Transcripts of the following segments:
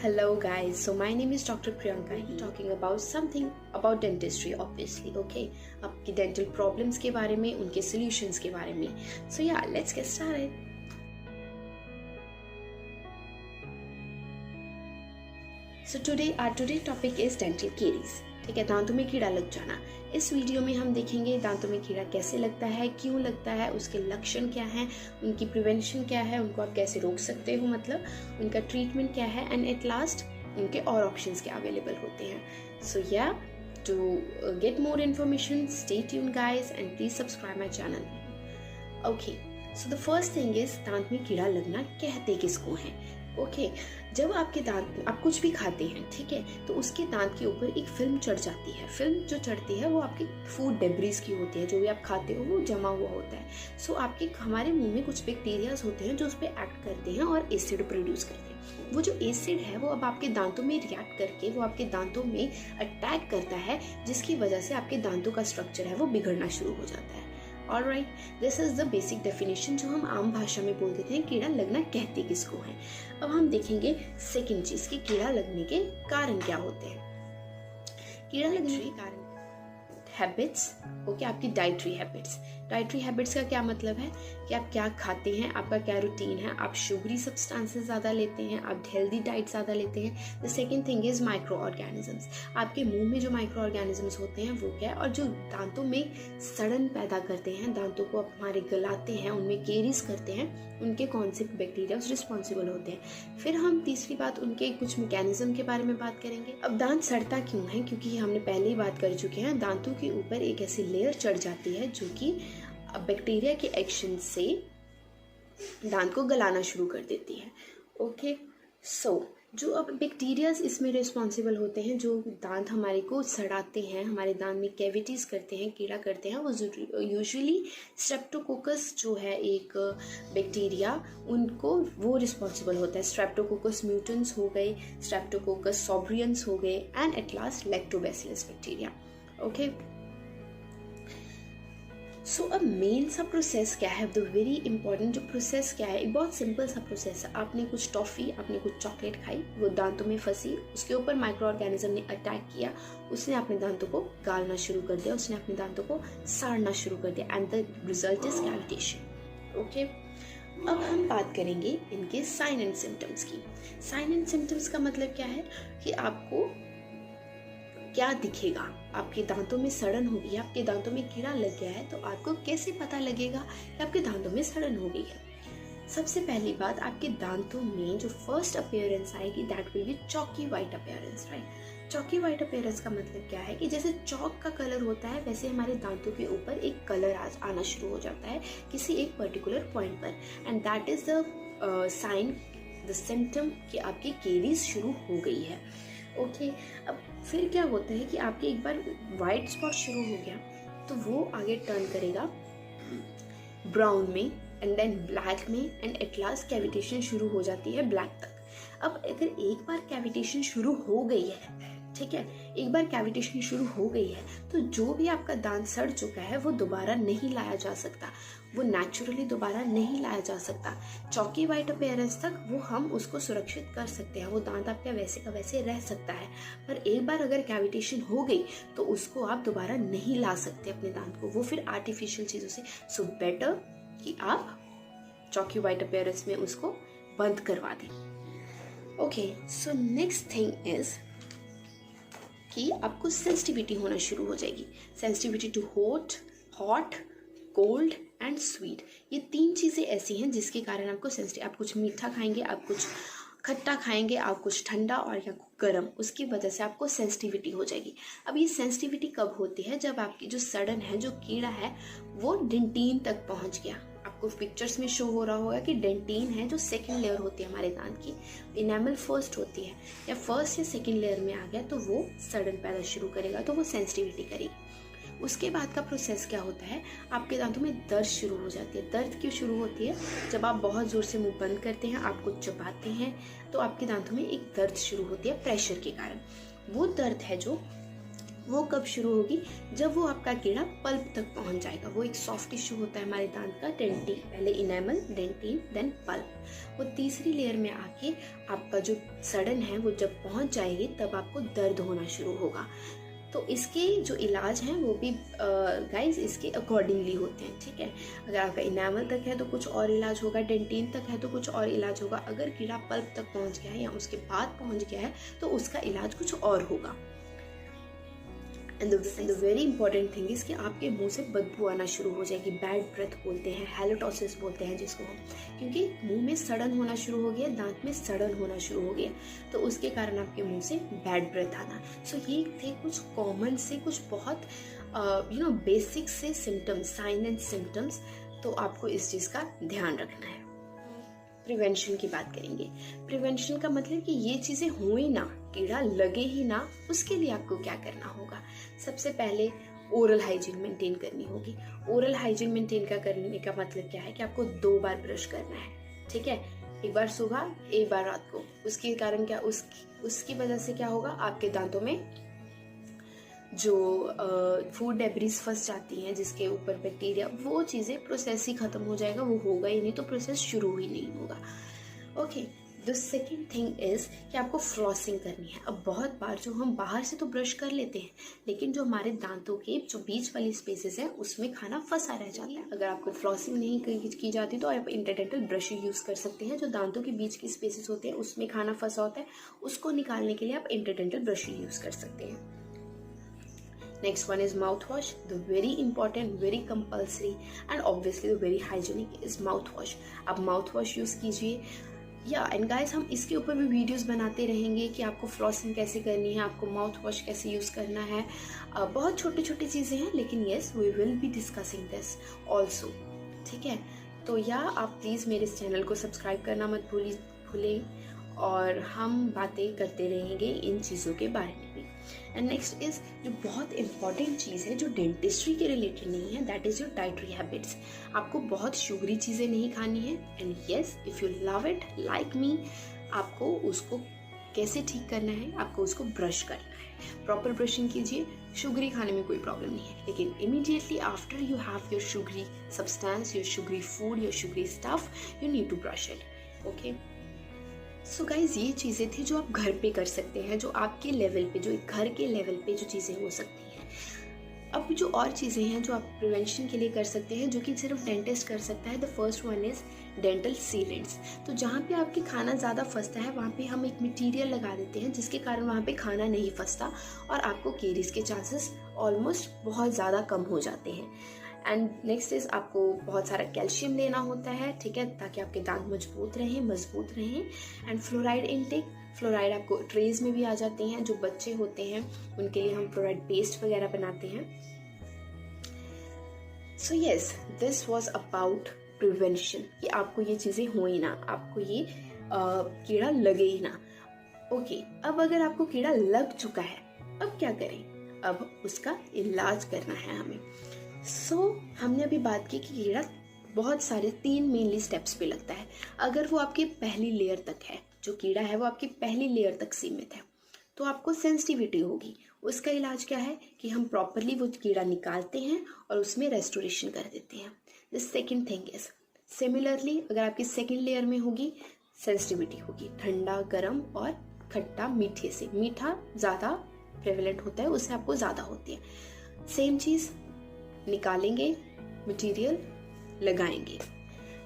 Hello guys, so my name is Dr. Priyanka. He talking about something about dentistry obviously, okay? आपकी dental problems के बारे में, उनके solutions के बारे में. So yeah, let's get started. So our today topic is dental caries. ठीक है, दांतों में कीड़ा लग जाना. इस वीडियो में हम देखेंगे दांतों में कीड़ा कैसे लगता है, क्यों लगता है, उसके लक्षण क्या हैं, उनकी प्रिवेंशन क्या है, उनको आप कैसे रोक सकते हो, मतलब उनका ट्रीटमेंट क्या है, एंड एट लास्ट उनके और ऑप्शंस क्या अवेलेबल होते हैं. सो या to get more information stay tune guys and please subscribe my channel. Okay, so the first thing is दांत में कीड़ा लगना कहते किसको है. ओके, जब आपके दांत आप कुछ भी खाते हैं, ठीक है, तो उसके दांत के ऊपर एक फिल्म चढ़ जाती है. फिल्म जो चढ़ती है वो आपकी फूड डेब्रीज की होती है. जो भी आप खाते हो वो जमा हुआ होता है. सो आपके हमारे मुंह में कुछ बैक्टीरियाज होते हैं जो उस पर एक्ट करते हैं और एसिड प्रोड्यूस करते हैं. वो जो एसिड है वो अब आपके दांतों में रिएक्ट करके वो आपके दांतों में अटैक करता है, जिसकी वजह से आपके दांतों का स्ट्रक्चर है वो बिगड़ना शुरू हो जाता है. Alright, this is the basic definition जो हम आम भाषा में बोल देते हैं कीड़ा लगना कहते किसको है. अब हम देखेंगे सेकंड चीज कि कीड़ा लगने के कारण क्या होते हैं. कीड़ा लगने के कारण हैबिट्स, ओके, आपकी डाइटरी हैबिट्स. डाइटरी हैबिट्स का क्या मतलब है कि आप क्या खाते हैं, आपका क्या रूटीन है. आप शुगरी सब्सटेंसेस ज़्यादा लेते हैं, आप हेल्दी डाइट ज़्यादा लेते हैं. The second thing is micro organisms. आपके मुंह में जो माइक्रो ऑर्गेनिजम्स होते हैं वो क्या है, और जो दांतों में सड़न पैदा करते हैं, दांतों को हमारे गलाते हैं, उनमें केरीज करते हैं, उनके कौन से बैक्टीरिया रिस्पॉन्सिबल होते हैं. फिर हम तीसरी बात उनके कुछ मैकेनिज्म के बारे में बात करेंगे. अब दांत सड़ता क्यों है, क्योंकि हमने पहले ही बात कर चुके हैं. दांतों के ऊपर एक ऐसी लेयर चढ़ जाती है जो कि बैक्टीरिया के एक्शन से दांत को गलाना शुरू कर देती है. ओके, सो जो अब बैक्टीरियाज इसमें रिस्पॉन्सिबल होते हैं, जो दांत हमारे को सड़ाते हैं, हमारे दांत में कैविटीज़ करते हैं, कीड़ा करते हैं, वो यूजुअली स्ट्रेप्टोकोकस जो है एक बैक्टीरिया, उनको वो रिस्पॉन्सिबल होता है. स्ट्रेप्टोकोकस म्यूटेंस हो गए, स्ट्रेप्टोकोकस सोब्रियंस हो गए, and at last Lactobacillus bacteria. Okay, so अब मेन सा प्रोसेस क्या है, द वेरी इंपॉर्टेंट जो प्रोसेस क्या है, एक बहुत सिंपल सा प्रोसेस है. आपने कुछ टॉफ़ी, आपने कुछ चॉकलेट खाई, वो दांतों में फंसी, उसके ऊपर माइक्रो ऑर्गेनिज्म ने अटैक किया, उसने अपने दांतों को गालना शुरू कर दिया, उसने अपने दांतों को साड़ना शुरू कर दिया, and the result is cavitation. Okay, अब हम बात करेंगे इनके साइन एंड सिम्टम्स की. साइन एंड सिम्टम्स का मतलब क्या है कि आपको क्या दिखेगा. आपके दांतों में सड़न हो गई है, आपके दांतों में कीड़ा लग गया है, तो आपको कैसे पता लगेगा कि आपके दांतों में सड़न हो गई है. सबसे पहली बात, आपके दांतों में जो फर्स्ट अपीयरेंस आएगी that will be chalky white appearance. Right, chalky white appearance का मतलब क्या है कि जैसे चॉक का कलर होता है वैसे हमारे दांतों के ऊपर एक कलर आना शुरू हो जाता है किसी एक पर्टिकुलर पॉइंट पर, and that is the sign, the symptom कि आपकी केरीज शुरू हो गई है. ओके, अब फिर क्या होता है कि आपके एक बार वाइट स्पॉट शुरू हो गया तो वो आगे टर्न करेगा ब्राउन में, एंड देन ब्लैक में, एंड एट लास्ट कैविटेशन शुरू हो जाती है ब्लैक तक. अब अगर एक बार कैविटेशन शुरू हो गई है, ठीक है, एक बार कैविटेशन शुरू हो गई है, तो जो भी आपका दांत सड़ चुका है वो दोबारा नहीं लाया जा सकता, वो नेचुरली दोबारा नहीं लाया जा सकता. चॉकी वाइट अपीयरेंस तक वो हम उसको सुरक्षित कर सकते हैं, वो दांत आपका वैसे का वैसे रह सकता है. पर एक बार अगर कैविटेशन हो गई तो उसको आप दोबारा नहीं ला सकते अपने दांत को, वो फिर आर्टिफिशियल चीज़ों से. सो बेटर कि आप चॉकी वाइट अपीयरेंस में उसको बंद करवा दें. Okay, so next thing is कि आपको सेंसिटिविटी होना शुरू हो जाएगी. Sensitivity to hot, cold and sweet. ये तीन चीज़ें ऐसी हैं जिसके कारण आपको सेंसिटिव, आप कुछ मीठा खाएंगे, आप कुछ खट्टा खाएंगे, आप कुछ ठंडा और या गर्म, उसकी वजह से आपको सेंसिटिविटी हो जाएगी. अब ये सेंसिटिविटी कब होती है, जब आपकी जो सड़न है, जो कीड़ा है, वो डेंटिन तक पहुंच गया. आपको पिक्चर्स में शो हो रहा होगा कि डेंटिन है जो सेकंड लेयर होती है हमारे दांत की, इनेमल फर्स्ट होती है, या फर्स्ट या सेकंड लेयर में आ गया तो वो सड़न पैदा शुरू करेगा, तो वो सेंसिटिविटी करेगी. उसके बाद का प्रोसेस क्या होता है, आपके दांतों में दर्द शुरू हो जाती है. दर्द क्यों शुरू होती है, जब आप बहुत ज़ोर से मुंह बंद करते हैं, आप कुछ चबाते हैं, तो आपके दांतों में एक दर्द शुरू होती है प्रेशर के कारण. वो दर्द है जो वो कब शुरू होगी? जब वो आपका कीड़ा पल्प तक पहुंच जाएगा। वो एक सॉफ्ट टिश्यू होता है हमारे दांत का, डेंटिन, पहले इनेमल, डेंटिन, देन पल्प। वो तीसरी लेयर में आके आपका जो सड़न है वो जब पहुंच जाएगी तब आपको दर्द होना शुरू होगा। तो इसके जो इलाज हैं वो भी गाइस इसके अकॉर्डिंगली होते हैं, ठीक है। अगर आपका इनेमल तक है तो कुछ और इलाज होगा, डेंटिन तक है तो कुछ और इलाज होगा, अगर कीड़ा पल्प तक पहुंच गया है या उसके बाद पहुंच गया है तो उसका इलाज कुछ और होगा। And the very important thing is कि आपके मुंह से बदबू आना शुरू हो जाएगी, बैड ब्रेथ बोलते हैं, हैलोटोसिस बोलते हैं जिसको हम, क्योंकि मुंह में सड़न होना शुरू हो गया, दांत में सड़न होना शुरू हो गया, तो उसके कारण आपके मुंह से बैड ब्रेथ आना। सो ये थे कुछ कॉमन से, कुछ बहुत बेसिक से सिम्टम्स, साइन एंड सिम्टम्स। तो आपको इस चीज का ध्यान रखना है। प्रिवेंशन की बात करेंगे। प्रिवेंशन का मतलब कि ये चीजें हो ही ना, कीड़ा लगे ही ना, उसके लिए आपको क्या करना होगा? सबसे पहले ओरल हाइजीन मेंटेन करनी होगी। ओरल हाइजीन मेंटेन करने का मतलब क्या है कि आपको 2 बार ब्रश करना है, ठीक है। एक बार सुबह, एक बार रात को। उसके कारण क्या, उसकी वजह से क्या होगा, आपके दांतों में जो फूड डेब्रिस फंस जाती हैं जिसके ऊपर बैक्टीरिया, वो चीज़ें, प्रोसेस ही खत्म हो जाएगा, वो होगा ही नहीं, तो प्रोसेस शुरू ही नहीं होगा। Okay, the second thing is कि आपको फ्लॉसिंग करनी है। अब बहुत बार जो हम बाहर से तो ब्रश कर लेते हैं, लेकिन जो हमारे दांतों के जो बीच वाली स्पेसेस हैं उसमें खाना फंसा रह जाता है। अगर आपको फ्लॉसिंग नहीं की जाती तो आप इंटरडेंटल ब्रश यूज़ कर सकते हैं। जो दांतों के बीच की स्पेसेस होते हैं उसमें खाना फंसा होता है, उसको निकालने के लिए आप इंटरडेंटल ब्रश यूज़ कर सकते हैं। Next one is mouthwash. The very important, very compulsory and obviously the very hygienic is mouthwash. आप mouthwash यूज़ कीजिए। एंड गाइस हम इसके ऊपर भी वीडियोस बनाते रहेंगे कि आपको फ्लॉसिंग कैसे करनी है, आपको माउथ वॉश कैसे यूज़ करना है। बहुत छोटी छोटी चीज़ें हैं, लेकिन yes we will be discussing this also, ठीक है। तो आप प्लीज़ मेरे इस चैनल को सब्सक्राइब करना मत भूलें, और हम बातें करते रहेंगे इन चीज़ों के बारे में भी। एंड नेक्स्ट इज जो बहुत इंपॉर्टेंट चीज़ है जो डेंटिस्ट्री के रिलेटेड नहीं है, that is your dietary habits. आपको बहुत शुगरी चीज़ें नहीं खानी है। And yes, if you love it like me, आपको उसको कैसे ठीक करना है, आपको उसको ब्रश करना है। प्रॉपर ब्रशिंग कीजिए, शुगरी खाने में कोई प्रॉब्लम नहीं है, लेकिन immediately after you have your sugary substance, your sugary food, your sugary stuff, you need to brush it. Okay, so guys ये चीज़ें थी जो आप घर पे कर सकते हैं, जो आपके लेवल पे, जो एक घर के लेवल पे जो चीज़ें हो सकती हैं। अब जो और चीज़ें हैं जो आप प्रिवेंशन के लिए कर सकते हैं, जो कि सिर्फ डेंटिस्ट कर सकता है। The first one is dental sealants. तो जहाँ पे आपके खाना ज़्यादा फंसता है वहाँ पे हम एक मटेरियल लगा देते हैं जिसके कारण वहाँ पे खाना नहीं फंसता और आपको कैरीज के चांसेस ऑलमोस्ट बहुत ज़्यादा कम हो जाते हैं। एंड नेक्स्ट इज आपको बहुत सारा कैल्शियम लेना होता है, ठीक है, ताकि आपके दांत मजबूत रहें। एंड फ्लोराइड इनटेक, फ्लोराइड आपको ट्रेज में भी आ जाते हैं। जो बच्चे होते हैं उनके लिए हम फ्लोराइड पेस्ट वगैरह बनाते हैं। So yes, this was about prevention, कि आपको ये चीज़ें हो ही ना, आपको ये कीड़ा लगे ही ना। ओके, अब अगर आपको कीड़ा लग चुका है अब क्या करें? अब उसका इलाज करना है हमें। हमने अभी बात की कि कीड़ा बहुत सारे 3 मेनली स्टेप्स पे लगता है। अगर वो आपकी पहली लेयर तक है, जो कीड़ा है वो आपकी पहली लेयर तक सीमित है, तो आपको सेंसिटिविटी होगी। उसका इलाज क्या है कि हम प्रॉपरली वो कीड़ा निकालते हैं और उसमें रेस्टोरेशन कर देते हैं। The second thing is similarly अगर आपकी सेकेंड लेयर में होगी, सेंसिटिविटी होगी ठंडा, गर्म और खट्टा, मीठे से। मीठा ज़्यादा प्रेवलेंट होता है, उससे आपको ज़्यादा होती है। सेम चीज़, निकालेंगे मटेरियल, लगाएंगे।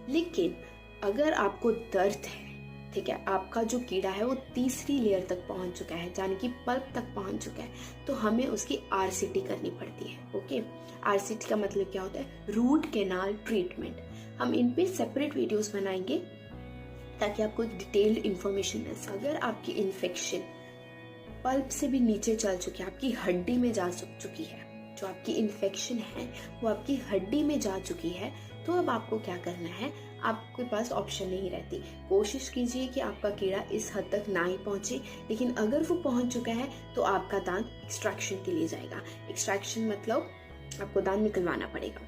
लेकिन अगर आपको दर्द है, ठीक है, आपका जो कीड़ा है वो तीसरी लेयर तक पहुंच चुका है, यानी कि पल्प तक पहुंच चुका है, तो हमें उसकी आरसीटी करनी पड़ती है। ओके, आरसीटी का मतलब क्या होता है? Root canal treatment. हम इन पे सेपरेट वीडियोस बनाएंगे ताकि आपको डिटेल्ड इंफॉर्मेशन मिल सके। अगर आपकी इन्फेक्शन पल्प से भी नीचे चल चुकी है, आपकी हड्डी में जा चुकी है, जो आपकी इन्फेक्शन है वो आपकी हड्डी में जा चुकी है, तो अब आपको क्या करना है? आपके पास ऑप्शन नहीं रहती। कोशिश कीजिए कि आपका कीड़ा इस हद तक ना ही पहुंचे, लेकिन अगर वो पहुंच चुका है तो आपका दांत एक्सट्रैक्शन के लिए जाएगा। एक्सट्रैक्शन मतलब आपको दांत निकलवाना पड़ेगा।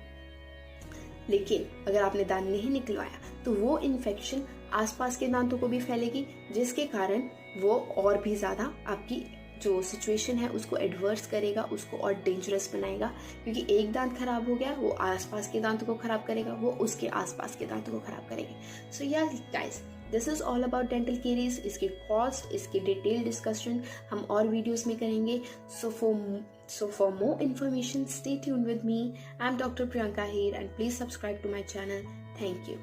लेकिन अगर आपने दांत नहीं निकलवाया तो वो इन्फेक्शन आसपास के दांतों को भी फैलेगी, जिसके कारण वो और भी ज्यादा आपकी जो सिचुएशन है उसको एडवर्स करेगा, उसको और डेंजरस बनाएगा, क्योंकि एक दांत खराब हो गया वो आसपास के दांतों को खराब करेगा, वो उसके आसपास के दांतों को खराब करेंगे। सो या guys, this is all about dental caries. इसकी कॉस्ट, इसकी डिटेल डिस्कशन हम और वीडियोस में करेंगे। So for more information, stay tuned with me. I'm Dr. Priyanka here, and please subscribe to my channel. Thank you.